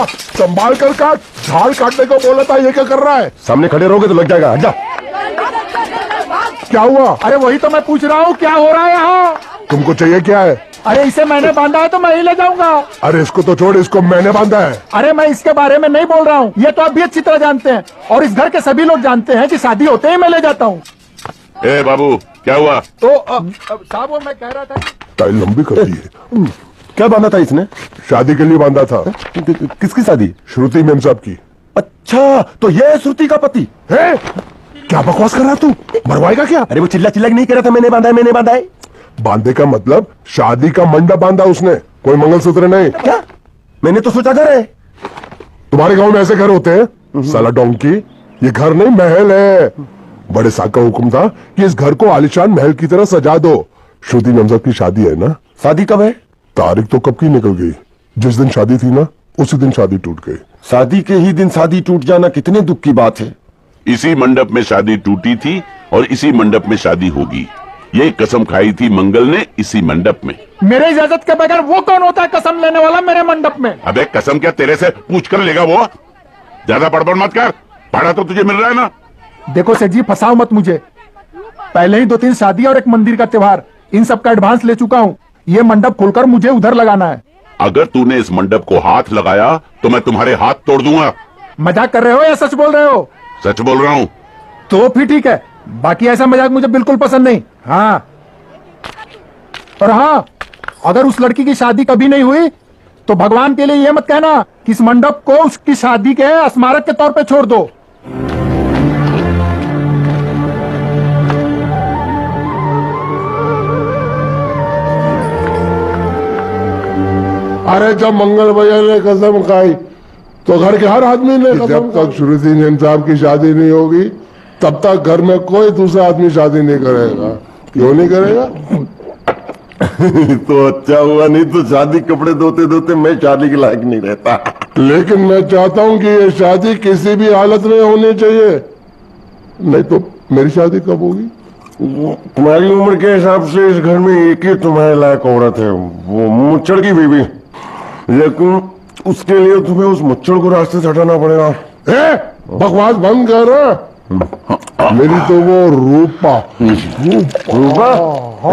संभाल कर काट, झाड़ काटने को बोला था, ये क्या कर रहा है? सामने खड़े रहोगे तो लग जाएगा, हट जा। क्या हुआ? अरे वही तो मैं पूछ रहा हूँ, क्या हो रहा है यहाँ? तुमको चाहिए क्या है? अरे इसे मैंने बांधा है तो मैं ही ले जाऊंगा। अरे इसको तो छोड़, इसको मैंने बांधा है। अरे मैं इसके बारे में नहीं बोल रहा हूँ, ये तो आप भी अच्छी तरह जानते हैं और इस घर के सभी लोग जानते हैं कि शादी होते ही मैं ले जाता हूँ। ए बाबू, क्या हुआ? तो साहब वो मैं कह रहा था। टाइल लंबी कर दी है। क्या बांधा था इसने? शादी के लिए बांधा था। किसकी शादी? श्रुति मेम साहब की। अच्छा, तो ये है श्रुति का पति है? क्या बकवास कर रहा तू? मरवाएगा क्या? अरे वो चिल्ला चिल्ला नहीं कह रहा था मैंने बांधा है, मैंने बांधा है। बांधे का मतलब शादी का मंडप बांधा उसने, कोई मंगलसूत्र नहीं। क्या? मैंने तो सोचा घर है। तुम्हारे गांव में ऐसे घर होते हैं? साला डोंकी, ये घर नहीं महल है। बड़े साहब का हुक्म था कि इस घर को आलीशान महल की तरह सजा दो। श्रुति मेम साहब की शादी है ना? शादी कब है? तारीख तो कब की निकल गई। जिस दिन शादी थी ना, उसी दिन शादी टूट गई। शादी के ही दिन शादी टूट जाना कितने दुख की बात है। इसी मंडप में शादी टूटी थी और इसी मंडप में शादी होगी। ये कसम खाई थी मंगल ने इसी मंडप में। मेरे इजाजत के बगैर वो कौन होता है कसम लेने वाला मेरे मंडप में? अबे कसम क्या तेरे से पूछ कर लेगा वो? ज्यादा बड़बड़ मत कर, भाड़ा तो तुझे मिल रहा है ना। देखो सेठ जी, फंसाओ मत मुझे। पहले ही 2-3 शादी और एक मंदिर का त्योहार, इन सब का एडवांस ले चुका हूँ। ये मंडप खोलकर मुझे उधर लगाना है। अगर तूने इस मंडप को हाथ लगाया तो मैं तुम्हारे हाथ तोड़ दूंगा। मजाक कर रहे हो या सच बोल रहे हो? सच बोल रहा हूँ। तो फिर ठीक है, बाकी ऐसा मजाक मुझे बिल्कुल पसंद नहीं। हाँ, और हाँ, अगर उस लड़की की शादी कभी नहीं हुई तो भगवान के लिए ये मत कहना कि इस मंडप को उसकी शादी के स्मारक के तौर पे छोड़ दो। अरे जब मंगल भैया ने कसम खाई तो घर के हर आदमी ने कसम। जब तक श्रुति मेम साहब की शादी नहीं होगी तब तक घर में कोई दूसरा आदमी शादी नहीं करेगा। क्यों नहीं करेगा? तो अच्छा हुआ, नहीं तो शादी कपड़े धोते धोते मैं शादी के लायक नहीं रहता। लेकिन मैं चाहता हूँ कि ये शादी किसी भी हालत में होनी चाहिए, नहीं तो मेरी शादी कब होगी? तुम्हारी उम्र के हिसाब से इस घर में एक ही तुम्हारे लायक औरत है, वो मुच्चड़ की बीवी। लेकिन उसके लिए तुम्हें उस मुच्चड़ को रास्ते से हटाना पड़ेगा। बकवास बंद कर। मेरी तो वो रूपा। रूपा?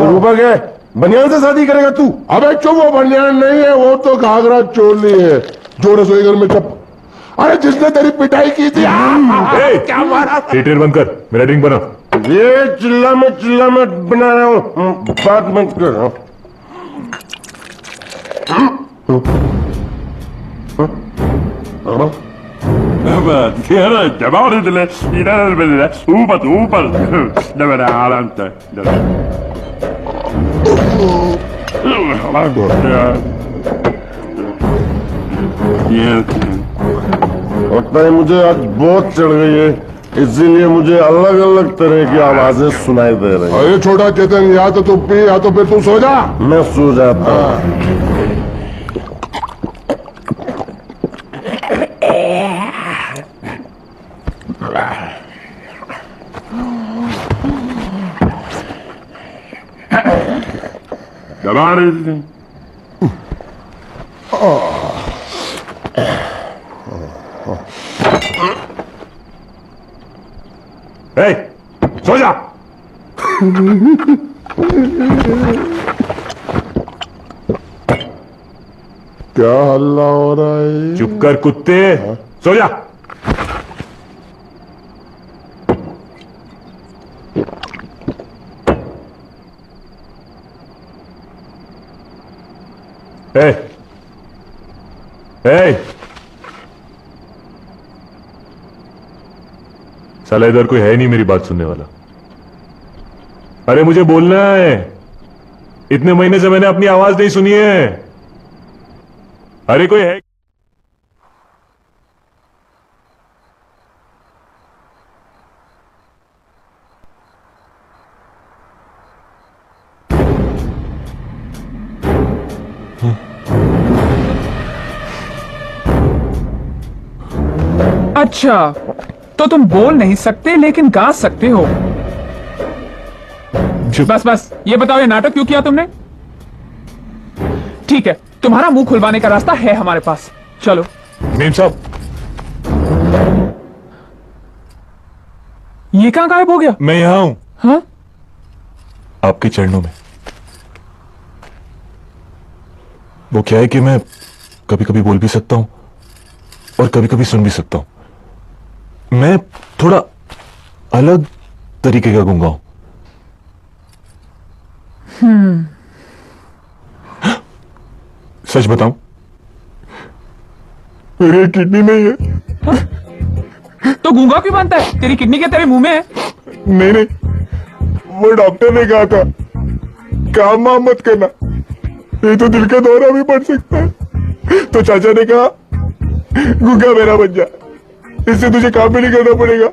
रूपा क्या? बनियान से शादी करेगा तू? अबे चुप, वो बनियान नहीं है, वो तो घाघरा चोली है जो रसोई घर में चप। अरे जिसने तेरी पिटाई की थी। क्या मारा? थिएटर बंद कर, मेरा ड्रिंक बना। ये चिल्ला मत बना रहा हूँ, बात मत कर। लगता है मुझे आज बहुत चढ़ गई है, इसीलिए मुझे अलग अलग तरह की आवाजें सुनाई दे रही हैं। अरे छोटा चेतन, या तो तू पी या तो फिर तू सो जा। मैं सो जाता हूँ। सो जा। क्या हल्ला हो रहा है? चुप कर कुत्ते, सो जा। ए, ए, साला इधर कोई है नहीं मेरी बात सुनने वाला। अरे मुझे बोलना है, इतने महीने से मैंने अपनी आवाज नहीं सुनी है। अरे कोई है? अच्छा, तो तुम बोल नहीं सकते लेकिन गा सकते हो। बस ये बताओ, ये नाटक क्यों किया तुमने? ठीक है, तुम्हारा मुंह खुलवाने का रास्ता है हमारे पास। चलो मेम साहब, ये कहाँ गायब हो गया? मैं यहां हूं, हाँ? आपके चरणों में। वो क्या है कि मैं कभी कभी बोल भी सकता हूं और कभी कभी सुन भी सकता हूं। मैं थोड़ा अलग तरीके का गूंगा हूं। सच बताऊं, मेरी किडनी नहीं है। तो गूंगा क्यों बनता है? तेरी किडनी के तेरे मुंह में है। नहीं नहीं, वो डॉक्टर ने कहा था काम वाम मत करना, ये तो दिल का दौरा भी पड़ सकता है। तो चाचा ने कहा गूंगा मेरा बन जा, इससे तुझे काम भी नहीं करना पड़ेगा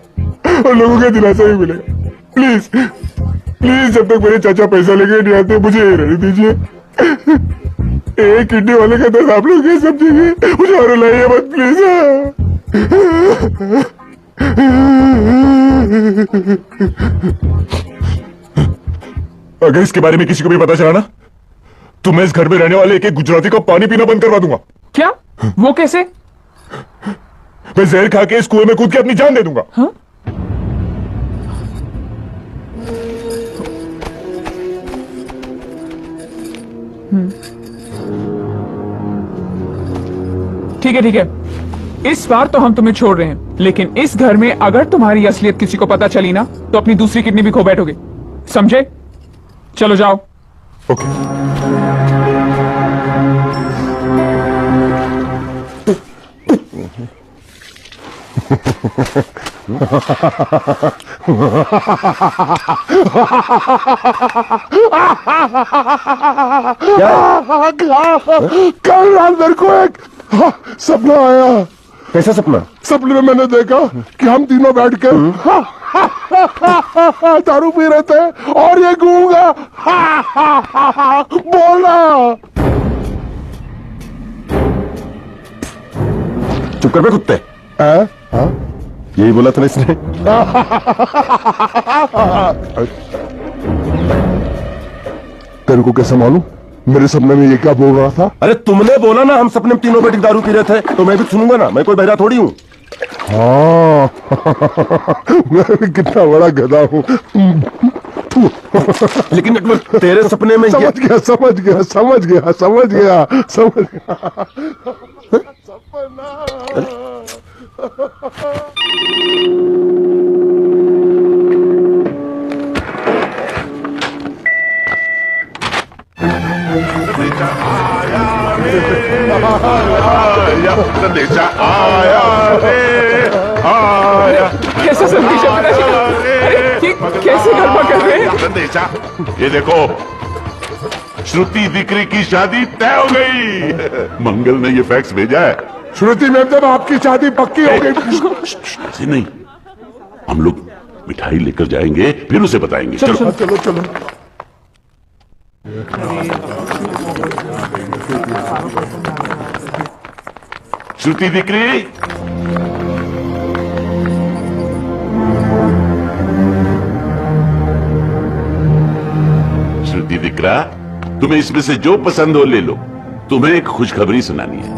और लोगों का दिलासा भी मिलेगा। प्लीज प्लीज, जब तक मेरे चाचा पैसा लेके नहीं आते मुझे ये रहने दीजिए। एक किडनी वाले का दर्द आप लोग ये समझेंगे, मुझे और लाइए मत प्लीज। अगर इसके बारे में किसी को भी पता चला ना, तो मैं इस घर में रहने वाले एक गुजराती का पानी पीना बंद करवा दूंगा। क्या? वो कैसे? मैं जहर खा के इस कुएं में कूद के अपनी जान दे दूंगा। हाँ? ठीक है ठीक है, इस बार तो हम तुम्हें छोड़ रहे हैं, लेकिन इस घर में अगर तुम्हारी असलियत किसी को पता चली ना, तो अपनी दूसरी किडनी भी खो बैठोगे, समझे? चलो जाओ। ओके। कल रात मेरे को एक सपना आया। कैसा सपना? सपने में मैंने देखा कि हम तीनों बैठ के दारू पी रहे थे और ये गूंगा बोला। चुप कर बे कुत्ते। यही बोला था ना इसने। तेरे को कैसे मालूम मेरे सपने में ये क्या बोल रहा था? अरे तुमने बोला ना हम सपने में तीनों बैठ के दारू पी रहे थे, तो मैं भी सुनूंगा ना, मैं कोई बहरा थोड़ी हूँ। हाँ मैं भी कितना बड़ा गधा हूँ। लेकिन तेरे सपने में समझ गया समझ गया समझ गया समझ गया समझ गया। संदेशा आया रे आया। कैसे संदेशा पिताजी का? अरे कैसे गड़बड़ कर रहे हैं? संदेशा, ये देखो, श्रुति दिकरी की शादी तय हो गई। मंगल ने ये फैक्स भेजा है। श्रुति मैम जब आपकी शादी पक्की हो गई। ऐसे नहीं, हम लोग मिठाई लेकर जाएंगे फिर उसे बताएंगे। चलो चलो चलो। श्रुति दिकरी, श्रुति दिकरा, तुम्हें इसमें से जो पसंद हो ले लो। तुम्हें एक खुशखबरी सुनानी है।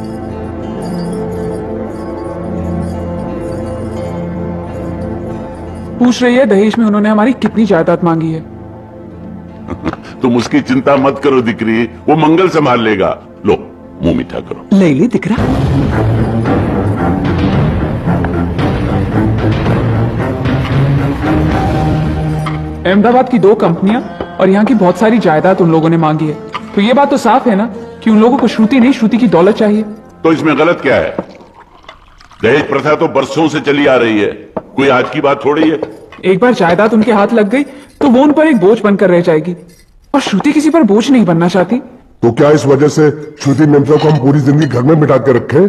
पूछ रही है दहेज में उन्होंने हमारी कितनी जायदाद मांगी है। तुम उसकी चिंता मत करो दिकरी, वो मंगल संभाल लेगा। लो मुंह मीठा करो। ले ली दिख रहा। अहमदाबाद की 2 कंपनियां और यहाँ की बहुत सारी जायदाद उन लोगों ने मांगी है, तो ये बात तो साफ है ना कि उन लोगों को श्रुति नहीं, श्रुति की दौलत चाहिए। तो इसमें गलत क्या है? दहेज प्रथा तो बरसों से चली आ रही है, कोई आज की बात थोड़ी है। एक बार जायदाद उनके हाथ लग गई तो वो उन पर एक बोझ बनकर रह जाएगी, और श्रुति किसी पर बोझ नहीं बनना चाहती। तो क्या इस वजह से श्रुति मैम को हम पूरी जिंदगी घर में बिठा के रखे?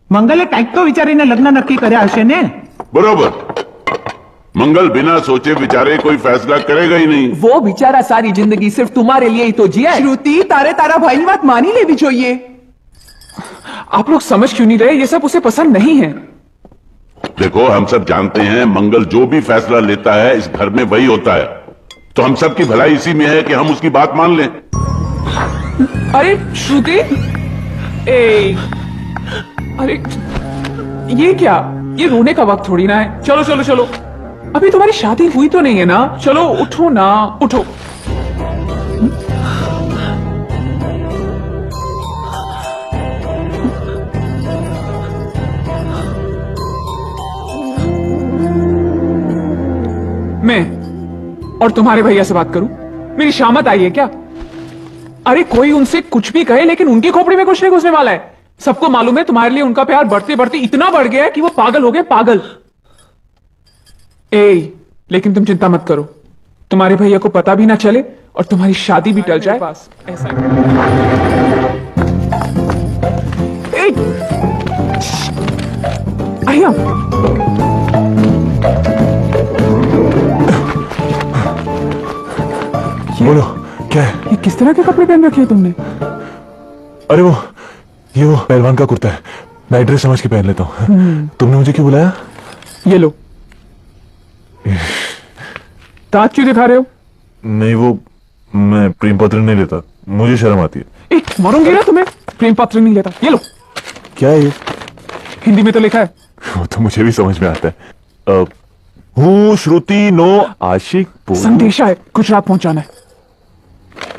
મંગલે કંઈક તો વિચારીને લગ્ન નક્કી કર્યા હશે ને? बरोबर, मंगल बिना सोचे विचारे कोई फैसला करेगा ही नहीं। वो बेचारा सारी जिंदगी सिर्फ तुम्हारे लिए ही तो जिया है। श्रुति तारे तारा भाई बात मानी लेवी चाहिए। आप लोग समझ क्यों नहीं रहे? ये सब उसे पसंद नहीं है। देखो, हम सब जानते हैं मंगल जो भी फैसला लेता है इस घर में वही होता है, तो हम सब की भलाई इसी में है कि हम उसकी बात मान लें। अरे श्रुति, अरे ये क्या, ये रोने का वक्त थोड़ी ना है। चलो चलो चलो, अभी तुम्हारी शादी हुई तो नहीं है ना। चलो उठो ना, उठो। मैं और तुम्हारे भैया से बात करूं? मेरी शामत आई है क्या? अरे कोई उनसे कुछ भी कहे, लेकिन उनकी खोपड़ी में कुछ नहीं घुसने वाला है। सबको मालूम है तुम्हारे लिए उनका प्यार बढ़ते बढ़ते इतना बढ़ गया है कि वो पागल हो गए, पागल। लेकिन तुम चिंता मत करो, तुम्हारे भैया को पता भी ना चले और तुम्हारी शादी भी टल जाए। बस ऐसा आया। बोलो क्या है? ये किस तरह के कपड़े पहन रखे हैं तुमने? अरे ये वो पहलवान का कुर्ता है, मैं ड्रेस समझ के पहन लेता हूँ। तुमने मुझे क्यों बुलाया? ये लो। दांत क्यों दिखा रहे हो? नहीं, वो मैं प्रेम पत्र नहीं लेता, मुझे शर्म आती है। मरूंगी ना तुम्हें, प्रेम पत्र नहीं लेता। ये लो। क्या है ये? हिंदी में तो लिखा है। वो तो मुझे भी समझ में आता है। हूँ श्रुति नो आशिक बोलूं। संदेशा है, गुजरात पहुंचाना है।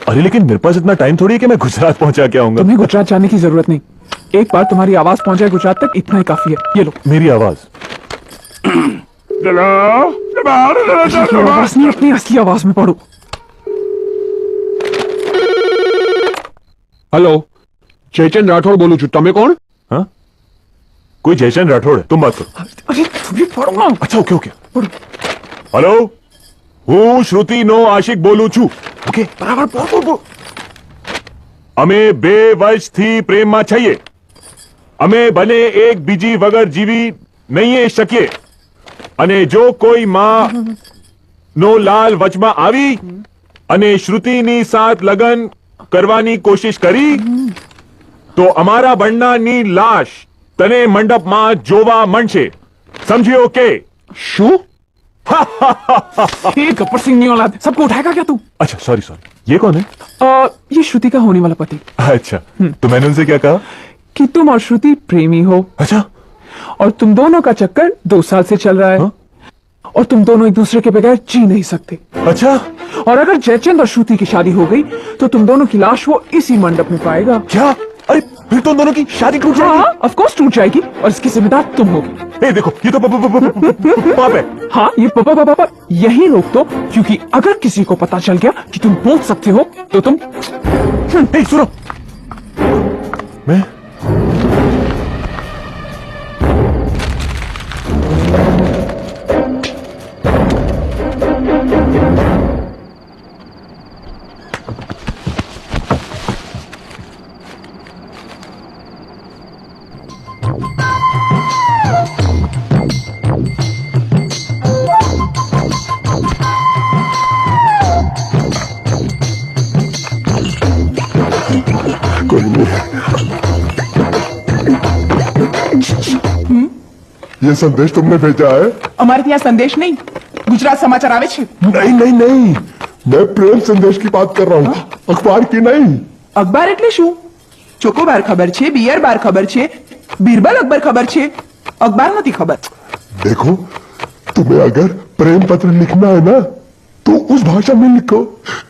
अरे लेकिन मेरे पास इतना टाइम थोड़ी है कि मैं गुजरात पहुंचा के आऊंगा। तुम्हें गुजरात जाने की जरूरत नहीं, एक बार तुम्हारी आवाज पहुंच जाए गुजरात तक, इतना ही काफी है। ये लो। मेरी आवाज? आवाज नहीं, अपनी असली आवाज में पढ़ो। हेलो, जयचंद राठौड़ बोलू छू, तमे कौन? हाँ, कोई जयचंद राठौड़ है, तुम बात करो। अरे तुम्हें पढ़ो ना। अच्छा ओके ओके। हेलो, હું શ્રુતિ નો આશિક બોલું છું. ઓકે બરાબર બોલ. અમે 2 વર્ષથી પ્રેમમાં છીએ. અમે ભલે એક બીજી વગર જીવી નહીં શકીએ અને જો કોઈ માં નો લાલ વચમાં આવી અને શ્રુતિની સાથ લગન કરવાની કોશિશ કરી તો અમારા બંનેની લાશ તને મંડપમાં જોવા મળશે. સમજ્યો કે? શું? गब्बर सिंह नहीं औलाद, सबको उठाएगा क्या तू? अच्छा सॉरी, ये कौन है? ये श्रुति का होने वाला पति। अच्छा, तो मैंने उनसे क्या कहा? कि तुम और श्रुति प्रेमी हो। अच्छा, और तुम दोनों का चक्कर 2 साल से चल रहा है। हाँ? और तुम दोनों एक दूसरे के बगैर जी नहीं सकते। अच्छा, और अगर जयचंद और श्रुति की शादी हो गई तो तुम दोनों की लाश वो इसी मंडप में पाएगा। क्या? अरे फिर तो दोनों की शादी टूट जाएगी। हाँ, ऑफ कोर्स टूट जाएगी और इसकी जिम्मेदार तुम होगी। ए देखो, ये तो पाप है। हाँ, ये पापा यही रोक दो, क्योंकि अगर किसी को पता चल गया कि तुम बोल सकते हो तो तुम सुनो, मैं ये संदेश तुमने भेजा है? અમારે ત્યાં સંદેશ નહીં, ગુજરાત સમાચાર આવે છે। नहीं नहीं नहीं, मैं प्रेम संदेश की बात कर रहा हूँ, अखबार की नहीं। અખબાર એટલે શું? ચોકોબાર ખબર છે, બિયર બાર ખબર છે, બીરબલ અકબર ખબર છે, અખબાર નથી ખબર। देखो, तुम्हें अगर प्रेम पत्र लिखना है ना तो उस भाषा में लिखो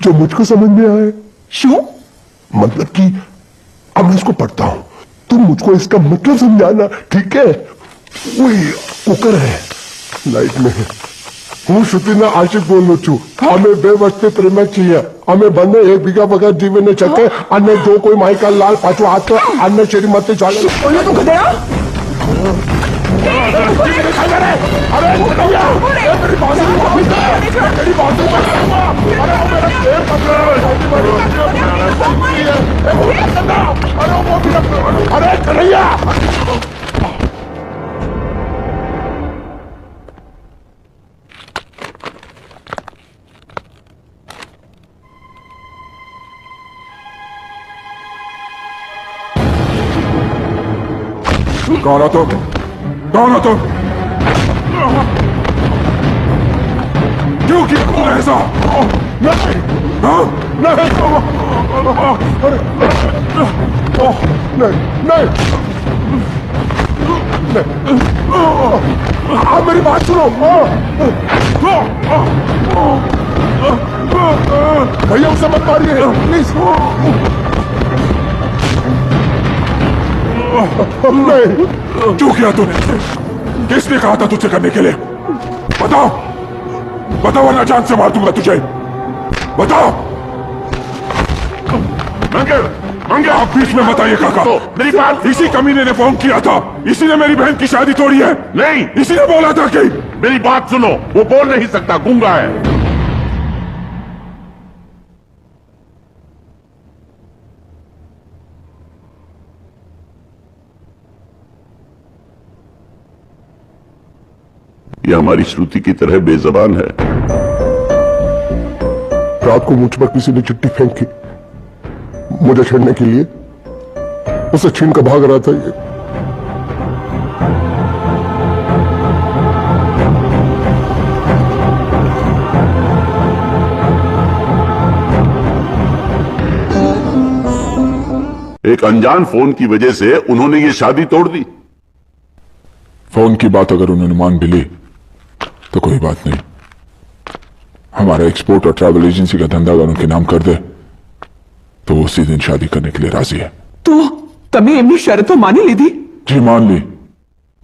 जो मुझको समझ में आए। શું? मतलब कि अब मैं इसको पढ़ता हूँ, तुम मुझको इसका मतलब समझाना, ठीक है? वही कुकर है लाइट में। હું શ્રુતિના આશિક બોલું છું. અમે 2 વર્ષથી પ્રેમ છીએ. અમે બંને એકબીજા વગર જીવી ન શકે અને જો કોઈ માઈકલ લાલ પાછો હાથ આને શ્રીમતી ચાલે બોલ્યો તું ગધેડા? अरे कन्हैया, कौन हो तुम? कौन हो तुम? क्यों किया तुमने ऐसा? नहीं हाँ? नहीं नहीं नहीं आप मेरी बात सुनो। भैया उसे मत मारिए प्लीज। नहीं, क्यों किया तूने? किसने कहा था तुझसे करने के लिए? बताओ, बताओ वरना जान से मार दूंगा तुझे। बताओ। मंगल, मंगल आप बीच में बताइए काका। मेरी बात, इसी कमीने ने फोन किया था, इसी ने मेरी बहन की शादी तोड़ी है। नहीं, इसी ने बोला था कि मेरी बात सुनो, वो बोल नहीं सकता, गूंगा है। ये हमारी श्रुति की तरह बेजबान है। रात को मुझ पर किसी ने चिट्ठी फेंकी मुझे छेड़ने के लिए। उसे छीन कर भाग रहा था ये। एक अनजान फोन की वजह से उन्होंने ये शादी तोड़ दी। फोन की बात अगर उन्होंने मान भी ली तो कोई बात नहीं। हमारा एक्सपोर्ट और ट्रैवल एजेंसी का धंधा अगर उनके नाम कर दे तो वो उसी दिन शादी करने के लिए राजी है। तो तभी एमनी शर्त मानी ली थी? जी मान ली।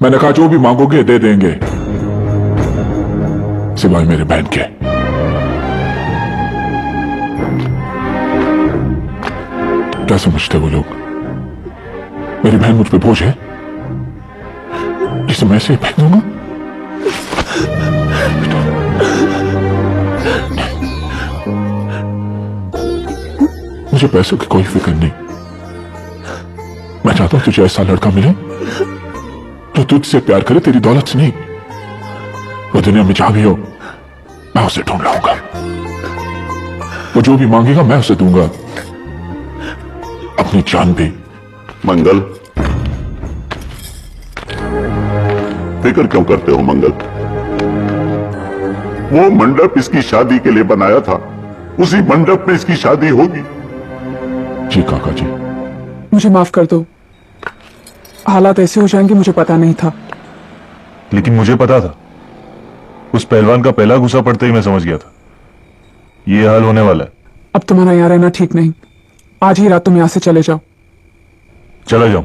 मैंने कहा जो भी मांगोगे दे देंगे, सिवाय मेरे बहन के। क्या समझते वो लोग? मेरी बहन मुझ पे बोझ है जिसे मैं ऐसे ही फेंक दूंगा? मुझे पैसों की कोई फिक्र नहीं। मैं चाहता हूं तुझे ऐसा लड़का मिले जो तुझसे प्यार करे, तेरी दौलत से नहीं। वो दुनिया में जहां भी हो मैं उसे ढूंढ लाऊंगा। वो जो भी मांगेगा मैं उसे दूंगा, अपनी जान भी। मंगल, फिक्र क्यों करते हो मंगल? वो मंडप इसकी शादी के लिए बनाया था, उसी मंडप में इसकी शादी होगी। जी काका जी। मुझे माफ कर दो, हालात ऐसे हो जाएंगे मुझे पता नहीं था। लेकिन मुझे पता था। उस पहलवान का पहला गुस्सा पड़ते ही मैं समझ गया था ये हाल होने वाला है। अब तुम्हारा यहाँ रहना ठीक नहीं। आज ही रात तुम यहां से चले जाओ। चला जाऊं?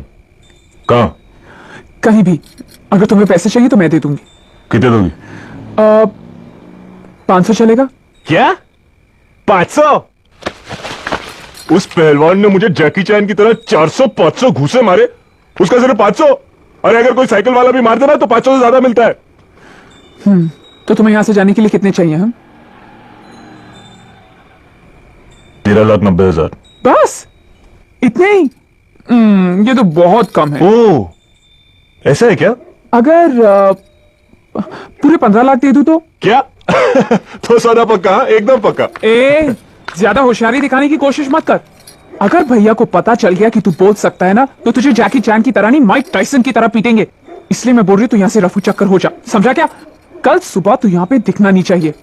कहां? कहीं भी। अगर तुम्हें पैसे चाहिए तो मैं दे दूंगी। कितने दोगी? 500 चलेगा? क्या? 500? उस पहलवान ने मुझे जैकी चैन की तरह 400-500 घूसे मारे, उसका सिर्फ 500? अरे अगर कोई साइकिल वाला भी मार देना तो 500 से ज्यादा मिलता है। तो तुम्हें यहां से जाने के लिए कितने चाहिए? हम 13,90,000। बस इतने ही? ये तो बहुत कम है। ओह, ऐसा है क्या? अगर पूरे 15 लाख दे दूं तो? क्या? तो सौदा पक्का? एकदम पक्का। ज्यादा होशियारी दिखाने की कोशिश मत कर। अगर भैया को पता चल गया कि तू बोल सकता है ना, तो तुझे जैकी चैन की तरह नहीं, माइक टाइसन की तरह पीटेंगे। इसलिए मैं बोल रही हूं तू यहां से रफू चक्कर हो जा, समझा क्या? कल सुबह तू यहां पे दिखना नहीं चाहिए।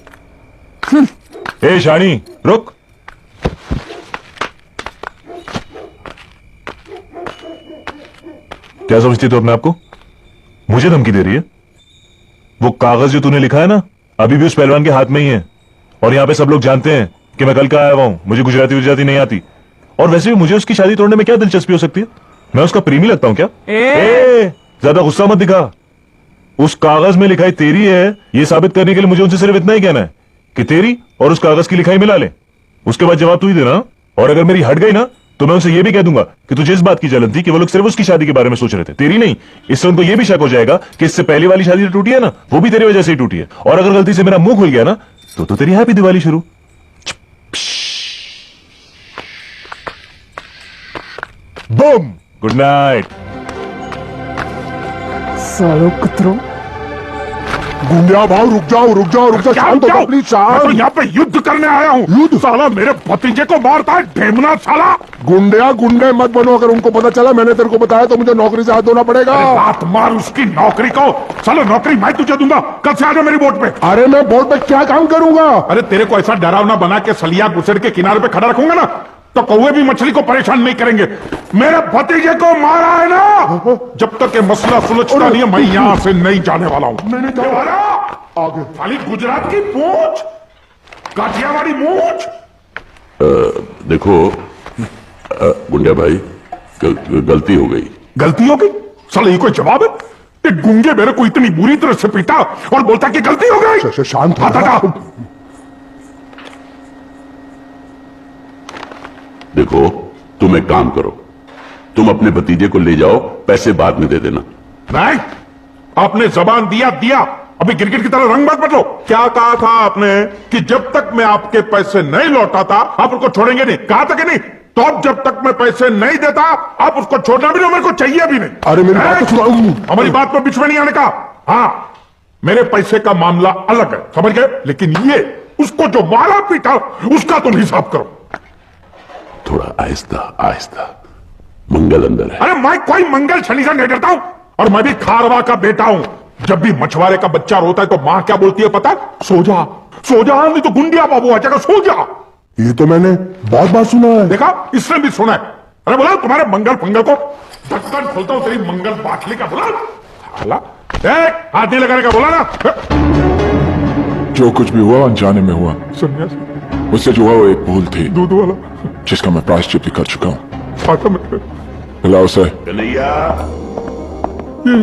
ए शानी, रुक। क्या समझती तू अपने आप को? मुझे धमकी दे रही है? वो कागज जो तूने लिखा है ना, अभी भी उस पहलवान के हाथ में ही है। और यहां पे सब लोग जानते हैं कि मैं कल का आया हुआ हूं, मुझे गुजराती नहीं आती। और वैसे भी मुझे उसकी शादी तोड़ने में क्या दिलचस्पी हो सकती है? मैं उसका प्रेमी लगता हूं क्या? ज्यादा गुस्सा मत दिखा। उस कागज में लिखाई तेरी है, यह साबित करने के लिए मुझे उनसे सिर्फ इतना ही कहना है कि तेरी और उस कागज की लिखाई मिला ले। उसके बाद जवाब तू ही देना। और अगर मेरी हट गई ना तो मैं उनसे यह भी कह दूंगा कि तुझे इस बात की जलन थी कि वो लोग सिर्फ उसकी शादी के बारे में सोच रहे थे, तेरी नहीं। इससे उनको यह भी शक हो जाएगा कि इससे पहली वाली शादी जो टूटी है ना, वो भी तेरी वजह से ही टूटी है। और अगर गलती से मेरा मुंह खुल गया ना तो तेरी हैप्पी दिवाली शुरू। Boom, good night. सालो कुत्रो। गुंडिया भाव रुक जाओ, शांत हो जाओ प्लीज। शांत। यहाँ पे युद्ध करने आया हूँ। युद्ध? साला मेरे भतीजे को मारता है, ढेमना साला। गुंडे मत बनो। अगर उनको पता चला मैंने तेरे को बताया तो मुझे नौकरी से हाथ धोना पड़ेगा। बात मार उसकी नौकरी को। साला नौकरी मैं तुझे दूंगा, कल से आ जा मेरी बोट पे। अरे मैं बोट पे क्या काम करूंगा? अरे तेरे को ऐसा डरावना बना के सलिया घुसड़ के किनारे पे खड़ा रखूंगा ना, तो कौवे भी मछली को परेशान नहीं करेंगे। मेरे भतीजे को मारा है ना, जब तक ये मसला सुलझता नहीं है मैं यहां से नहीं जाने वाला हूं। नहीं जाने आगे खाली गुजरात की पूंछ, काठियावाड़ी मूंछ। देखो गुंडिया भाई, गलती हो गई। गलती हो गई? साला ये कोई जवाब है? ये गूंगे मेरे को इतनी बुरी तरह से पीटा और बोलता कि गलती हो गई। शांत हो आता था। देखो तुम एक काम करो, तुम अपने भतीजे को ले जाओ, पैसे बाद में दे देना। नहीं, आपने जबान दिया, अभी क्रिकेट की तरह रंग मत बदलो। क्या कहा था आपने कि जब तक मैं आपके पैसे नहीं लौटाता आप उसको छोड़ेंगे नहीं? कहा था कि नहीं? तो अब जब तक मैं पैसे नहीं देता आप उसको छोड़ना भी नहीं, मेरे को चाहिए भी नहीं। अरे मेरी बात तो सुनो। हमारी बात में बीच में नहीं आने का। हाँ, मेरे पैसे का मामला अलग है, समझ गए? लेकिन ये उसको जो मारा पीटा उसका तुम हिसाब करो। थोड़ा आहिस्ता आहिस्ता, मंगल अंदर है। अरे मैं कोई मंगल शनि से नहीं डरता हूं, और मैं भी खारवा का बेटा हूं। जब भी मछुआरे का बच्चा रोता है तो मां क्या बोलती है पता है? सो जा, सो जा, नहीं तो गुंडिया बाबू आ जाएगा, सो जा। ये तो मैंने बहुत बार सुना है। देखा, इसने भी सुना है। अरे बोला तुम्हारे मंगल पंगल को ढक्कन खोलता हूं तेरी मंगल बाटली का। बोला हाथ नहीं लगाने का, बोला ना। जो कुछ भी हुआ अनजाने में हुआ। सन्यासी मुझसे जो हुआ वो एक भूल थी दूध वाला जिसका मैं प्रायश्चित भी कर चुका हूँ। आता मैं मिलाओ से कन्हैया, ये